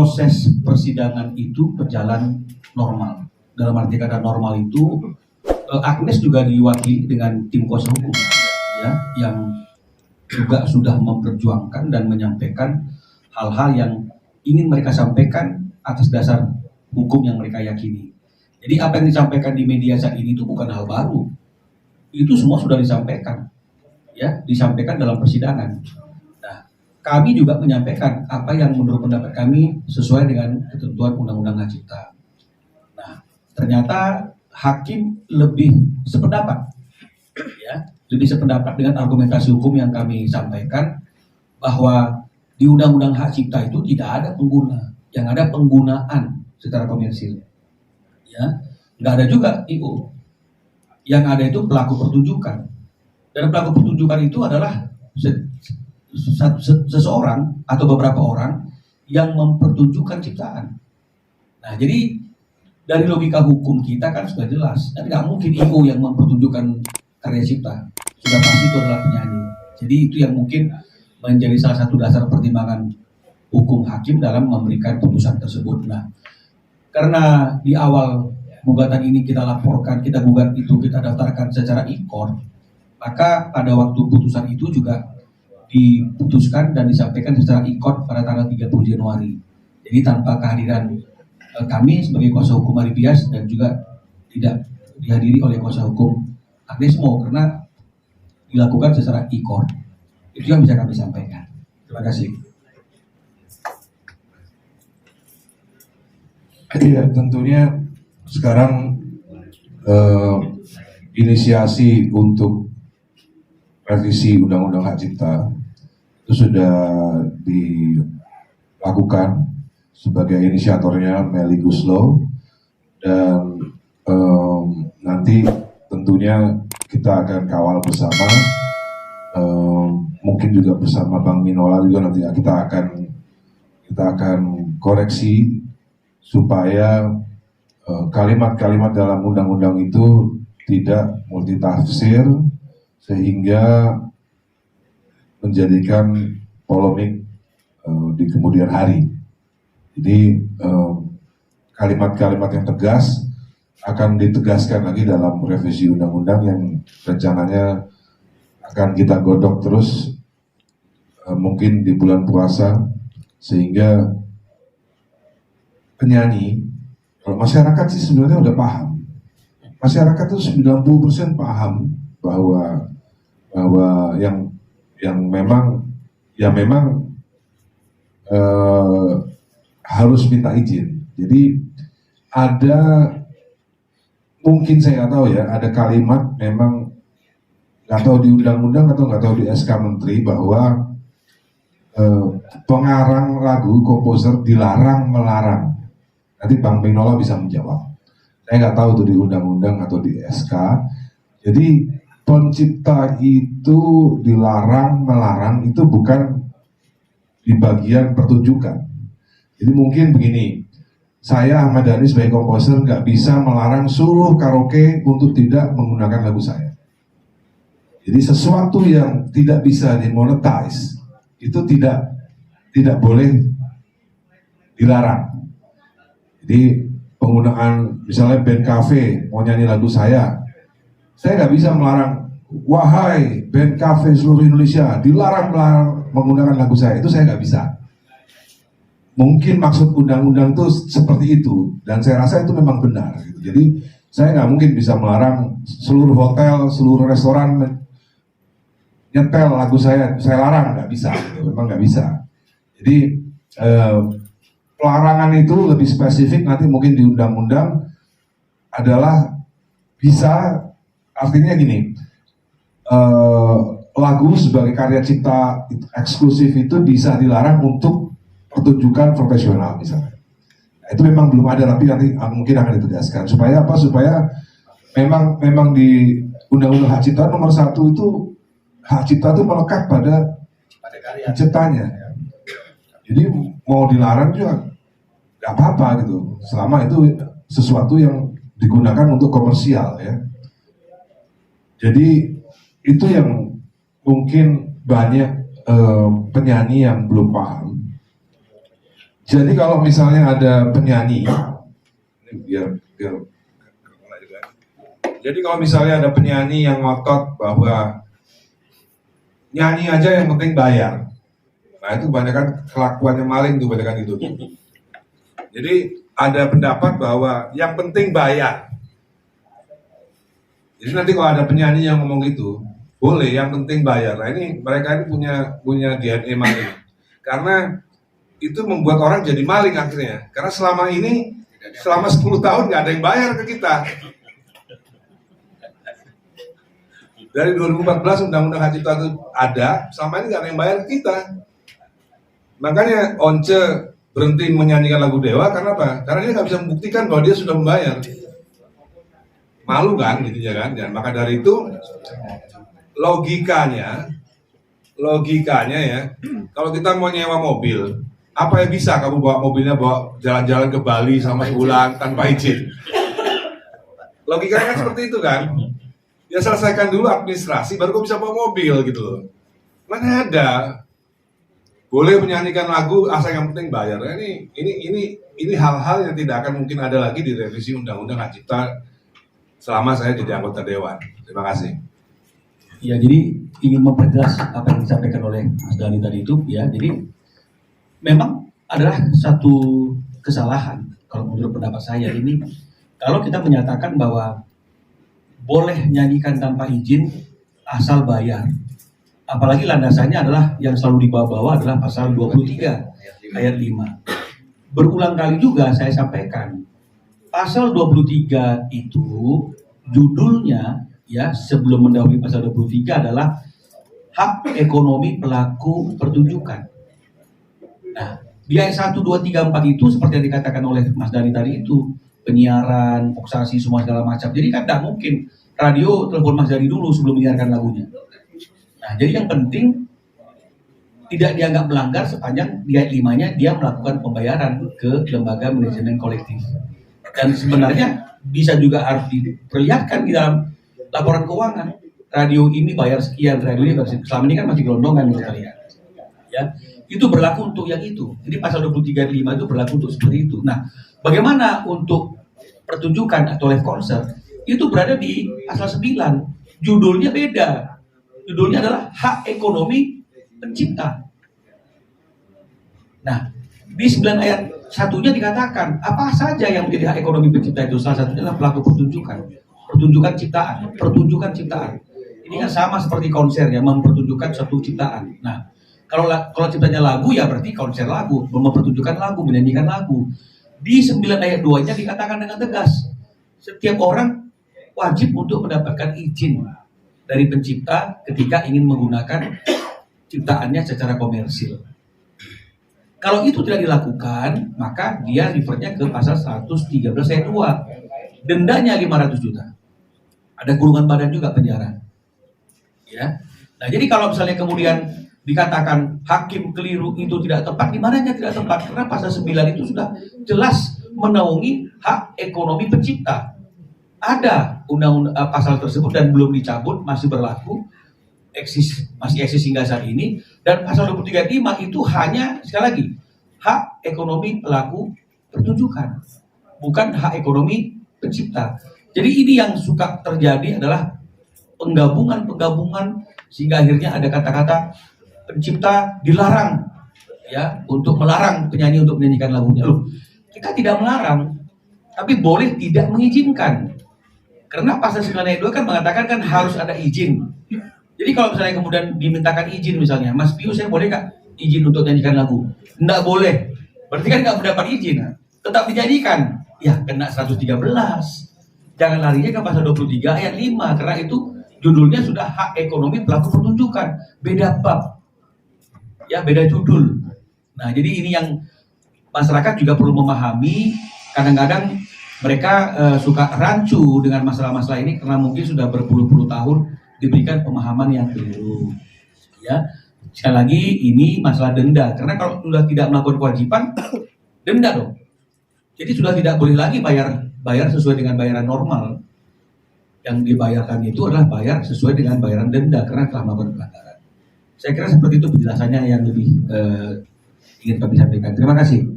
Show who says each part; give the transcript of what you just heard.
Speaker 1: proses persidangan itu berjalan normal. Dalam arti kata normal itu, Agnes juga diwakili dengan tim kuasa hukum, ya, yang juga sudah memperjuangkan dan menyampaikan hal-hal yang ingin mereka sampaikan atas dasar hukum yang mereka yakini. Jadi apa yang disampaikan di media saat ini itu bukan hal baru. Itu semua sudah disampaikan, ya, disampaikan dalam persidangan. Nah, kami juga menyampaikan apa yang menurut pendapat kami sesuai dengan ketentuan Undang-Undang Hak Cipta. Nah, ternyata hakim lebih sependapat, ya, lebih sependapat dengan argumentasi hukum yang kami sampaikan, bahwa di Undang-Undang Hak Cipta itu tidak ada pengguna, yang ada penggunaan secara komersil, ya, nggak ada juga IO, yang ada itu pelaku pertunjukan, dan pelaku pertunjukan itu adalah seseorang atau beberapa orang yang mempertunjukkan ciptaan. Nah, jadi dari logika hukum kita kan sudah jelas, dan nggak mungkin IO yang mempertunjukkan karya cipta, sudah pasti itu adalah penyanyi. Jadi itu yang mungkin menjadi salah satu dasar pertimbangan hukum hakim dalam memberikan putusan tersebut. Nah, karena di awal gugatan ini kita laporkan, kita gugat itu, kita daftarkan secara e-court, maka pada waktu putusan itu juga diputuskan dan disampaikan secara e-court pada tanggal 30 Januari. Jadi tanpa kehadiran kami sebagai kuasa hukum Ari Pias, dan juga tidak dihadiri oleh kuasa hukum Agnes Mo, karena dilakukan secara e-court. Itu yang bisa kami sampaikan. Terima kasih.
Speaker 2: Ya, tentunya sekarang inisiasi untuk revisi Undang-Undang Hak Cipta itu sudah dilakukan, sebagai inisiatornya Melly Guslow, dan nanti tentunya kita akan kawal bersama, mungkin juga bersama Bang Minola juga nanti kita akan koreksi supaya kalimat-kalimat dalam undang-undang itu tidak multitafsir sehingga menjadikan polemik di kemudian hari. Jadi kalimat-kalimat yang tegas akan ditegaskan lagi dalam revisi undang-undang yang rencananya akan kita godok terus mungkin di bulan puasa, sehingga penyanyi, kalau masyarakat sih sebenarnya udah paham. Masyarakat itu 90% paham bahwa yang memang harus minta izin. Jadi ada, mungkin saya nggak tahu ya, ada kalimat memang nggak tahu di undang-undang atau nggak tahu di SK Menteri bahwa pengarang lagu, komposer dilarang melarang. Nanti Bang Minola bisa menjawab. Saya nggak tahu tuh di undang-undang atau di SK. Jadi pencipta itu dilarang melarang itu bukan di bagian pertunjukan. Jadi mungkin begini, saya Ahmad Dhani sebagai komposer nggak bisa melarang seluruh karaoke untuk tidak menggunakan lagu saya. Jadi sesuatu yang tidak bisa dimonetize itu tidak boleh dilarang. Jadi penggunaan misalnya band cafe mau nyanyi lagu saya nggak bisa melarang, wahai band cafe seluruh Indonesia dilarang menggunakan lagu saya, itu saya nggak bisa. Mungkin maksud undang-undang itu seperti itu, dan saya rasa itu memang benar. Gitu. Jadi saya nggak mungkin bisa melarang seluruh hotel, seluruh restoran nyetel lagu saya larang, nggak bisa. Gitu. Memang nggak bisa. Jadi pelarangan itu lebih spesifik nanti mungkin di undang-undang adalah bisa, artinya gini, lagu sebagai karya cipta eksklusif itu bisa dilarang untuk pertunjukan profesional misalnya. Nah, itu memang belum ada, tapi nanti mungkin akan ditegaskan. Supaya apa? Supaya memang di Undang-Undang Hak Cipta nomor 1 itu hak cipta itu melekat pada ciptanya. Jadi mau dilarang juga nggak apa-apa gitu, selama itu sesuatu yang digunakan untuk komersial ya. Jadi itu yang mungkin banyak penyanyi yang belum paham. Jadi kalau misalnya ada penyanyi, ini biar jadi kalau misalnya ada penyanyi yang ngotot bahwa nyanyi aja yang penting bayar, nah itu kebanyakan kelakuannya maling tuh, kebanyakan itu. Jadi ada pendapat bahwa yang penting bayar. Jadi nanti kalau ada penyanyi yang ngomong gitu, boleh, yang penting bayar. Nah ini mereka ini punya DNA maling, karena itu membuat orang jadi maling akhirnya. Karena selama 10 tahun nggak ada yang bayar ke kita. Dari 2014 Undang-Undang Hak Cipta itu ada, selama ini nggak ada yang bayar ke kita. Makanya Once berhenti menyanyikan lagu Dewa karena apa? Karena dia nggak bisa membuktikan bahwa dia sudah membayar. Malu kan, gitu ya kan? Dan maka dari itu logikanya ya, kalau kita mau nyewa mobil, apa yang bisa kamu bawa mobilnya bawa jalan-jalan ke Bali sama sebulan tanpa izin? Logikanya kan seperti itu kan? Ya selesaikan dulu administrasi, baru kamu bisa bawa mobil gitu loh. Mana ada? Boleh menyanyikan lagu asal yang penting bayar. Nah, ini hal-hal yang tidak akan mungkin ada lagi di revisi Undang-Undang Hak Cipta selama saya jadi anggota Dewan. Terima kasih.
Speaker 1: Ya, jadi ingin memperjelas apa yang disampaikan oleh Mas Dhani tadi itu, ya. Jadi memang adalah satu kesalahan kalau menurut pendapat saya ini, kalau kita menyatakan bahwa boleh nyanyikan tanpa izin asal bayar. Apalagi landasannya adalah yang selalu dibawa-bawa adalah pasal 23 ayat 5. Berulang kali juga saya sampaikan, pasal 23 itu judulnya ya sebelum mendahului pasal 23 adalah hak ekonomi pelaku pertunjukan. Nah, di ayat 1, 2, 3, 4 itu seperti yang dikatakan oleh Mas Dhani tadi itu, penyiaran, voksasi, semua segala macam. Jadi kan tidak mungkin radio telepon Mas Dhani dulu sebelum menyiarkan lagunya. Nah, jadi yang penting tidak dianggap melanggar sepanjang di ayat 5-nya dia melakukan pembayaran ke lembaga manajemen kolektif. Dan sebenarnya bisa juga harus diperlihatkan di dalam laporan keuangan. Radio ini bayar sekian, radio ini bayar sekian. Selama ini kan masih gelondongan gitu kalian. Ya, itu berlaku untuk yang itu. Jadi pasal 23 ayat 5 itu berlaku untuk seperti itu. Nah, bagaimana untuk pertunjukan atau live concert? Itu berada di pasal 9. Judulnya beda. Judulnya adalah hak ekonomi pencipta. Nah, di 9 ayat 1-nya dikatakan apa saja yang menjadi hak ekonomi pencipta itu. Salah satunya adalah pelaku pertunjukan, pertunjukan ciptaan. Ini kan sama seperti konser ya, mempertunjukkan suatu ciptaan. Nah, kalau ciptanya lagu ya berarti konser lagu, mempertunjukkan lagu, menyanyikan lagu. Di 9 ayat 2-nya dikatakan dengan tegas, setiap orang wajib untuk mendapatkan izin dari pencipta ketika ingin menggunakan ciptaannya secara komersil. Kalau itu tidak dilakukan, maka dia refernya ke pasal 113 ayat 2. Dendanya 500 juta. Ada kurungan badan juga, penjara. Ya. Nah, jadi kalau misalnya kemudian dikatakan hakim keliru itu tidak tepat, di mananya tidak tepat? Karena pasal 9 itu sudah jelas menaungi hak ekonomi pencipta. Ada undang-undang pasal tersebut dan belum dicabut, masih berlaku, masih eksis hingga saat ini. Dan pasal 23 ayat 5 itu hanya, sekali lagi, hak ekonomi pelaku pertunjukan, bukan hak ekonomi pencipta. Jadi ini yang suka terjadi adalah penggabungan sehingga akhirnya ada kata-kata pencipta dilarang ya untuk melarang penyanyi untuk menyanyikan lagunya. Loh, kita tidak melarang, tapi boleh tidak mengizinkan. Karena pasal 9 ayat 2 kan mengatakan kan harus ada izin. Jadi kalau misalnya kemudian dimintakan izin misalnya, Mas Pius saya boleh nggak izin untuk menyanyikan lagu? Nggak boleh. Berarti kan nggak mendapat izin. Tetap dinyanyikan. Ya kena 113. Jangan larinya ke pasal 23 ayat 5. Karena itu judulnya sudah hak ekonomi pelaku pertunjukan. Beda bab. Ya beda judul. Nah jadi ini yang masyarakat juga perlu memahami. Kadang-kadang mereka suka rancu dengan masalah-masalah ini karena mungkin sudah berpuluh-puluh tahun diberikan pemahaman yang keliru. Ya, sekali lagi ini masalah denda. Karena kalau sudah tidak melakukan kewajiban, denda dong. Jadi sudah tidak boleh lagi bayar sesuai dengan bayaran normal. Yang dibayarkan itu adalah bayar sesuai dengan bayaran denda karena telah melakukan pelanggaran. Saya kira seperti itu penjelasannya yang lebih ingin kami sampaikan. Terima kasih.